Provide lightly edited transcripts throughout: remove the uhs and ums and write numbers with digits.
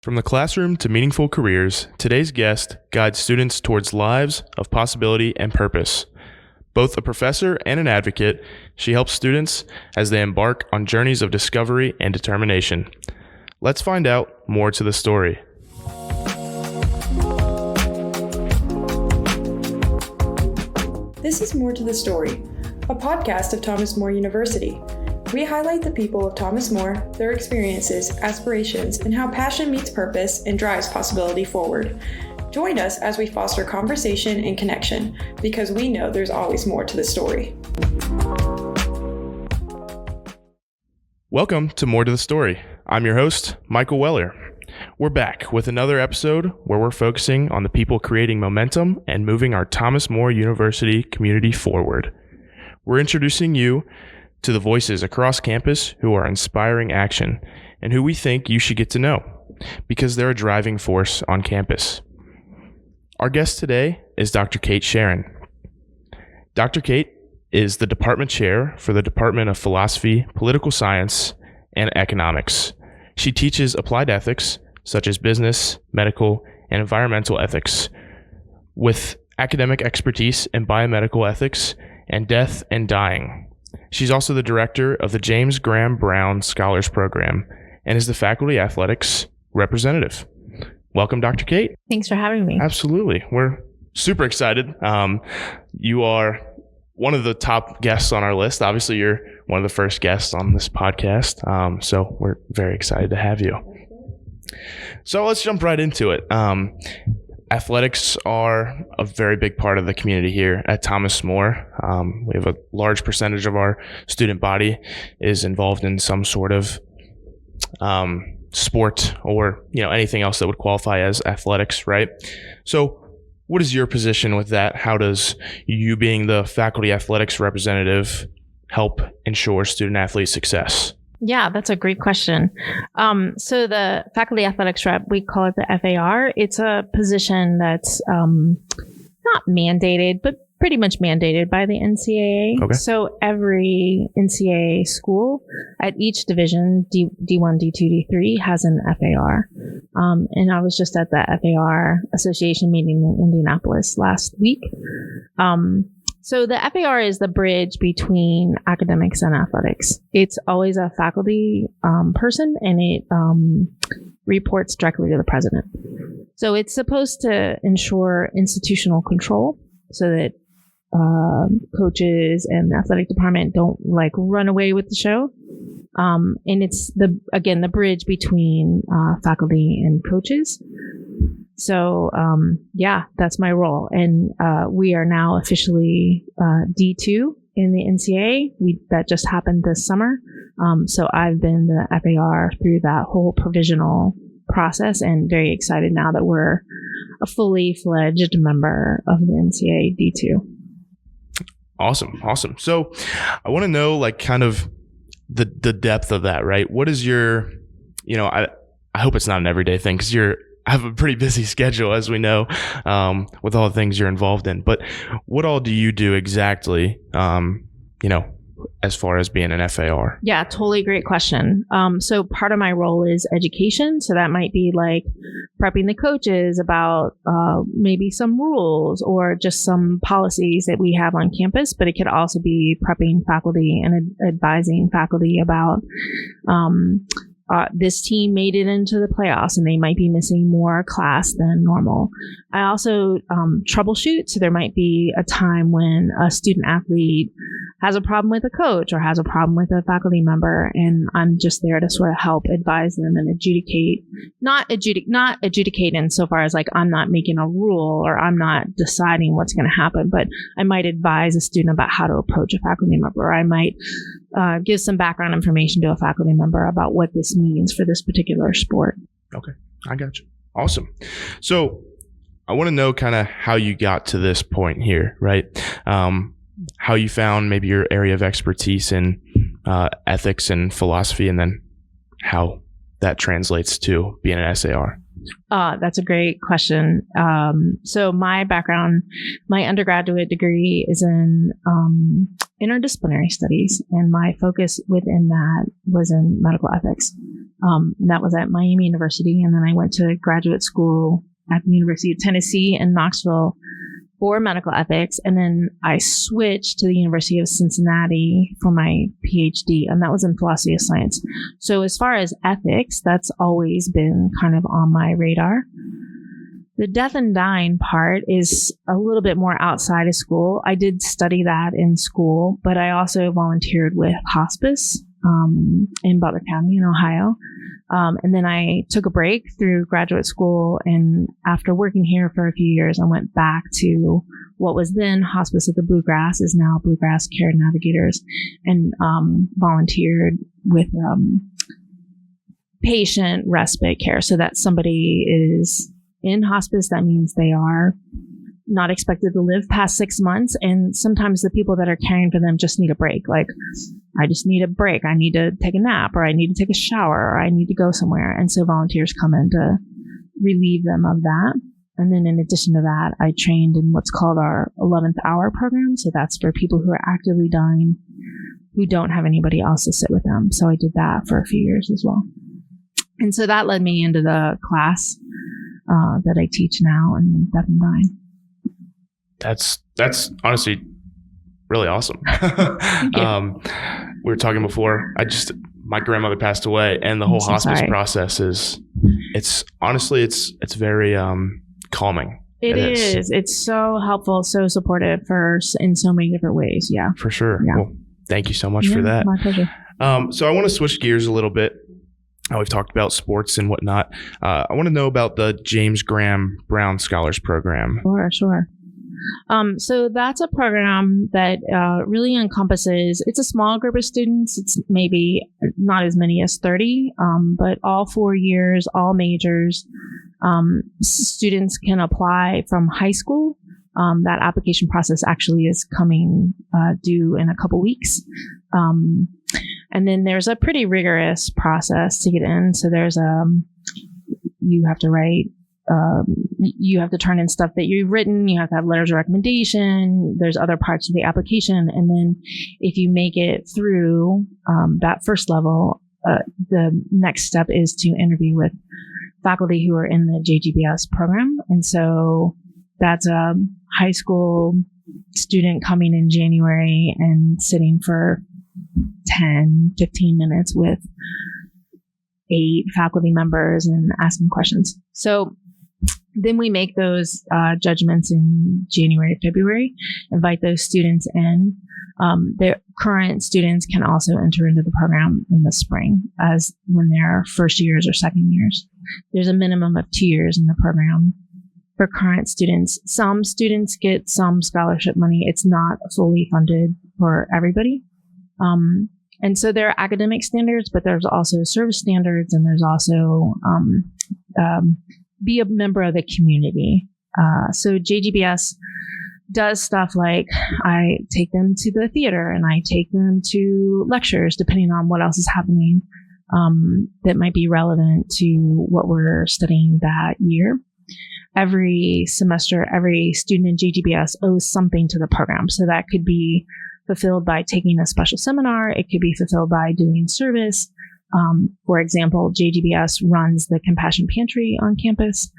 From the classroom to meaningful careers, today's guest guides students towards lives of possibility and purpose. Both a professor and an advocate, she helps students as they embark on journeys of discovery and determination. Let's find out more to the story. This is More to the Story, a podcast of Thomas More University. We highlight the people of Thomas More, their experiences, aspirations, and how passion meets purpose and drives possibility forward. Join us as we foster conversation and connection, because we know there's always more to the story. Welcome to More to the Story. I'm your host, Michael Weller. We're back with another episode where we're focusing on the people creating momentum and moving our Thomas More University community forward. We're introducing you to the voices across campus who are inspiring action and who we think you should get to know because they're a driving force on campus. Our guest today is Dr. Cate Sherron. Dr. Cate is the department chair for the Department of Philosophy, Political Science, and Economics. She teaches applied ethics such as business, medical, and environmental ethics with academic expertise in biomedical ethics and death and dying. She's also the director of the James Graham Brown Scholars Program and is the faculty athletics representative. Welcome, Dr. Cate. Thanks for having me. Absolutely. We're super excited. You are one of the top guests on our list. Obviously, you're one of the first guests on this podcast. So we're very excited to have you. So let's jump right into it. Athletics are a very big part of the community here at Thomas More. We have a large percentage of our student body is involved in some sort of sport or anything else that would qualify as athletics, right? So what is your position with that? How does you being the faculty athletics representative help ensure student athlete success? Yeah, that's a great question. So the faculty athletics rep, we call it the FAR. It's a position that's not mandated, but pretty much mandated by the NCAA. Okay. So every NCAA school at each division, D1, D2, D3, has an FAR. And I was just at the FAR association meeting in Indianapolis last week. So the FAR is the bridge between academics and athletics. It's always a faculty person, and it reports directly to the president. So it's supposed to ensure institutional control so that coaches and the athletic department don't run away with the show. And it's the bridge between faculty and coaches. So, that's my role. And we are now officially D2 in the NCAA. That just happened this summer. So I've been the FAR through that whole provisional process and very excited now that we're a fully fledged member of the NCAA D2. Awesome. So I want to know kind of the depth of that, right? What is your, I hope it's not an everyday thing because I have a pretty busy schedule, as we know, with all the things you're involved in. But what all do you do exactly, as far as being an FAR? Yeah, totally great question. So part of my role is education. So that might be prepping the coaches about maybe some rules or just some policies that we have on campus. But it could also be prepping faculty and advising faculty about this team made it into the playoffs and they might be missing more class than normal. I also troubleshoot. So there might be a time when a student athlete has a problem with a coach or has a problem with a faculty member, and I'm just there to sort of help advise them and not adjudicate insofar as I'm not making a rule or I'm not deciding what's going to happen, but I might advise a student about how to approach a faculty member, or I might give some background information to a faculty member about what this means for this particular sport. Okay, I got you. Awesome. So I want to know kind of how you got to this point here, right? How you found maybe your area of expertise in ethics and philosophy, and then how that translates to being an SAR. That's a great question. So my background, my undergraduate degree is in interdisciplinary studies, and my focus within that was in medical ethics. And that was at Miami University. And then I went to graduate school at the University of Tennessee in Knoxville for medical ethics. And then I switched to the University of Cincinnati for my Ph.D., and that was in philosophy of science. So as far as ethics, that's always been kind of on my radar. The death and dying part is a little bit more outside of school. I did study that in school, but I also volunteered with hospice in Butler County in Ohio. And then I took a break through graduate school. And after working here for a few years, I went back to what was then Hospice of the Bluegrass, is now Bluegrass Care Navigators, and volunteered with patient respite care. So that somebody is in hospice, that means they are not expected to live past 6 months. And sometimes the people that are caring for them just need a break. Like, I just need a break. I need to take a nap, or I need to take a shower, or I need to go somewhere. And so volunteers come in to relieve them of that. And then in addition to that, I trained in what's called our 11th hour program. So that's for people who are actively dying, who don't have anybody else to sit with them. So I did that for a few years as well. And so that led me into the class that I teach now in death and dying. That's honestly really awesome. We were talking before. My grandmother passed away, and the whole hospice process it's very calming. It is. It's so helpful, so supportive in so many different ways. Yeah, for sure. Yeah. Well, thank you so much for that. My pleasure. So I want to switch gears a little bit. We've talked about sports and whatnot. I want to know about the James Graham Brown Scholars Program. Sure. So that's a program that really encompasses, it's a small group of students. It's maybe not as many as 30, but all 4 years, all majors. Students can apply from high school. That application process actually is coming due in a couple weeks. And then there's a pretty rigorous process to get in. So there's you have to write, you have to turn in stuff that you've written. You have to have letters of recommendation. There's other parts of the application. And then if you make it through that first level, the next step is to interview with faculty who are in the JGBS program. And so that's a high school student coming in January and sitting for 10, 15 minutes with 8 faculty members and asking questions. So then we make those judgments in January, February, invite those students in. Their current students can also enter into the program in the spring, as when they're first years or second years. There's a minimum of 2 years in the program for current students. Some students get some scholarship money. It's not fully funded for everybody. And so there are academic standards, but there's also service standards, and there's also be a member of the community. So JGBS does stuff like I take them to the theater and I take them to lectures, depending on what else is happening that might be relevant to what we're studying that year. Every semester, every student in JGBS owes something to the program. So that could be fulfilled by taking a special seminar. It could be fulfilled by doing service. For example, JGBS runs the Compassion Pantry on campus.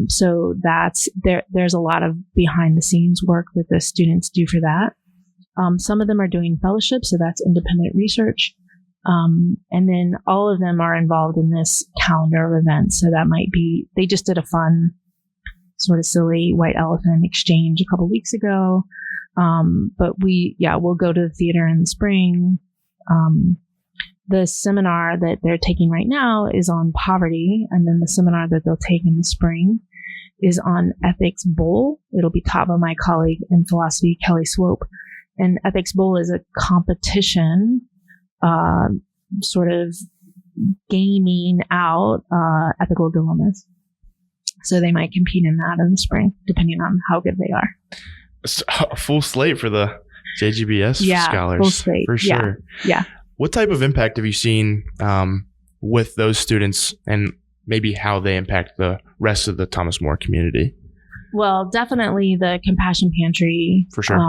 So that's there's a lot of behind the scenes work that the students do for that. Some of them are doing fellowships, so that's independent research. And then all of them are involved in this calendar of events. So that might be, they just did a fun sort of silly white elephant exchange a couple weeks ago. But we'll go to the theater in the spring. The seminar that they're taking right now is on poverty. And then the seminar that they'll take in the spring is on Ethics Bowl. It'll be taught by my colleague in philosophy, Kelly Swope. And Ethics Bowl is a competition, sort of gaming out ethical dilemmas. So they might compete in that in the spring, depending on how good they are. A full slate for the JGBS scholars. Full slate. For sure. Yeah. What type of impact have you seen with those students, and maybe how they impact the rest of the Thomas More community? Well, definitely the Compassion Pantry for sure.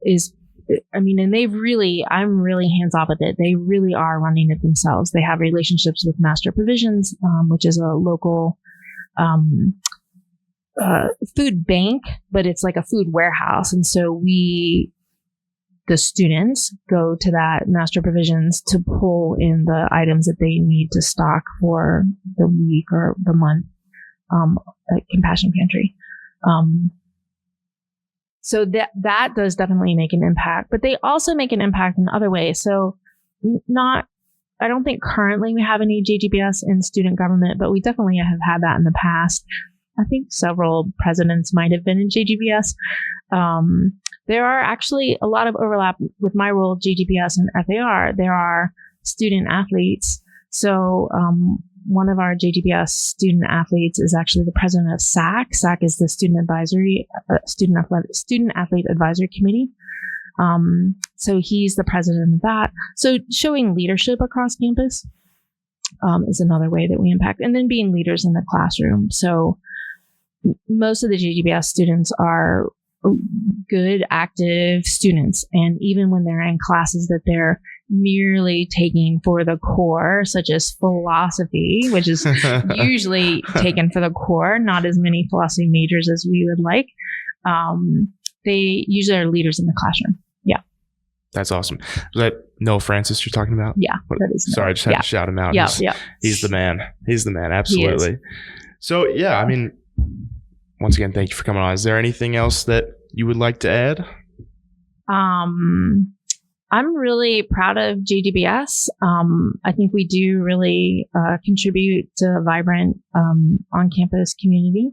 is and I'm really hands off with it. They really are running it themselves. They have relationships with Master Provisions, which is a local food bank, but it's like a food warehouse. And so the students go to that Master Provisions to pull in the items that they need to stock for the week or the month at Compassion Pantry. So that does definitely make an impact, but they also make an impact in other ways. So I don't think currently we have any JGBS in student government, but we definitely have had that in the past. I think several presidents might have been in JGBS. There are actually a lot of overlap with my role of JGBS and FAR. There are student athletes. So one of our JGBS student athletes is actually the president of SAC. SAC is the Student Athlete Advisory Committee. So he's the president of that. So showing leadership across campus is another way that we impact. And then being leaders in the classroom. So most of the JGBS students are good, active students. And even when they're in classes that they're merely taking for the core, such as philosophy, which is usually taken for the core, not as many philosophy majors as we would like, they usually are leaders in the classroom. Yeah. That's awesome. Was that Noah Francis you're talking about? Yeah. That is Sorry, I just had to shout him out. Yeah. He's the man. He's the man. Absolutely. So, yeah, I mean, once again, thank you for coming on. Is there anything else that you would like to add? I'm really proud of JGBS. I think we do really contribute to a vibrant on-campus community.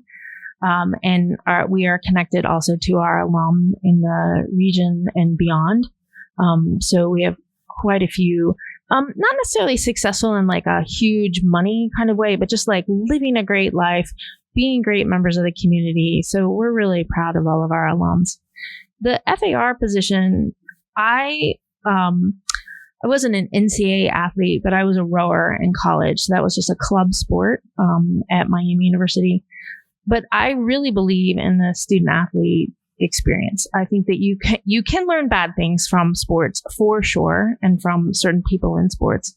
And we are connected also to our alum in the region and beyond. So we have quite a few, not necessarily successful in like a huge money kind of way, but just like living a great life, being great members of the community. So we're really proud of all of our alums. The FAR position, I wasn't an NCAA athlete, but I was a rower in college. So that was just a club sport at Miami University. But I really believe in the student athlete experience. I think that you can learn bad things from sports for sure, and from certain people in sports.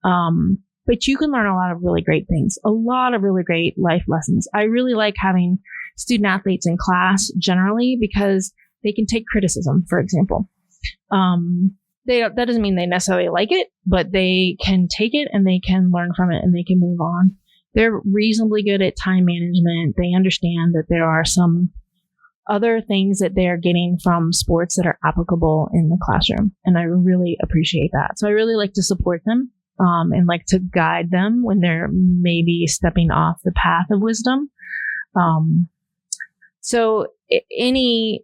But you can learn a lot of really great things, a lot of really great life lessons. I really like having student athletes in class generally because they can take criticism, for example. That doesn't mean they necessarily like it, but they can take it and they can learn from it and they can move on. They're reasonably good at time management. They understand that there are some other things that they're getting from sports that are applicable in the classroom. And I really appreciate that. So I really like to support them and like to guide them when they're maybe stepping off the path of wisdom. So any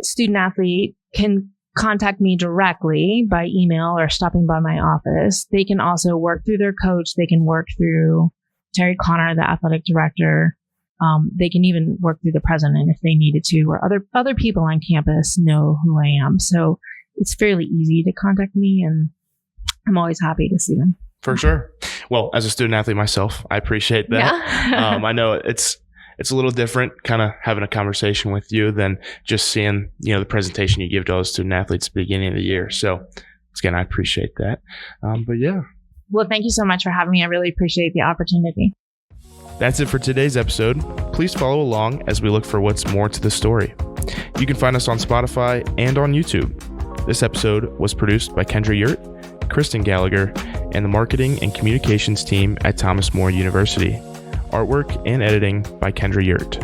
student athlete can contact me directly by email or stopping by my office. They can also work through their coach. They can work through Terry Connor, the athletic director. They can even work through the president if they needed to, or other people on campus know who I am. So it's fairly easy to contact me, and I'm always happy to see them. For sure. Well, as a student athlete myself, I appreciate that. Yeah. I know it's a little different kind of having a conversation with you than just seeing, the presentation you give to all the student athletes at the beginning of the year. So again, I appreciate that. But yeah. Well, thank you so much for having me. I really appreciate the opportunity. That's it for today's episode. Please follow along as we look for what's more to the story. You can find us on Spotify and on YouTube. This episode was produced by Kendra Yurt, Kristen Gallagher, and the marketing and communications team at Thomas More University. Artwork and editing by Kendra Yurt.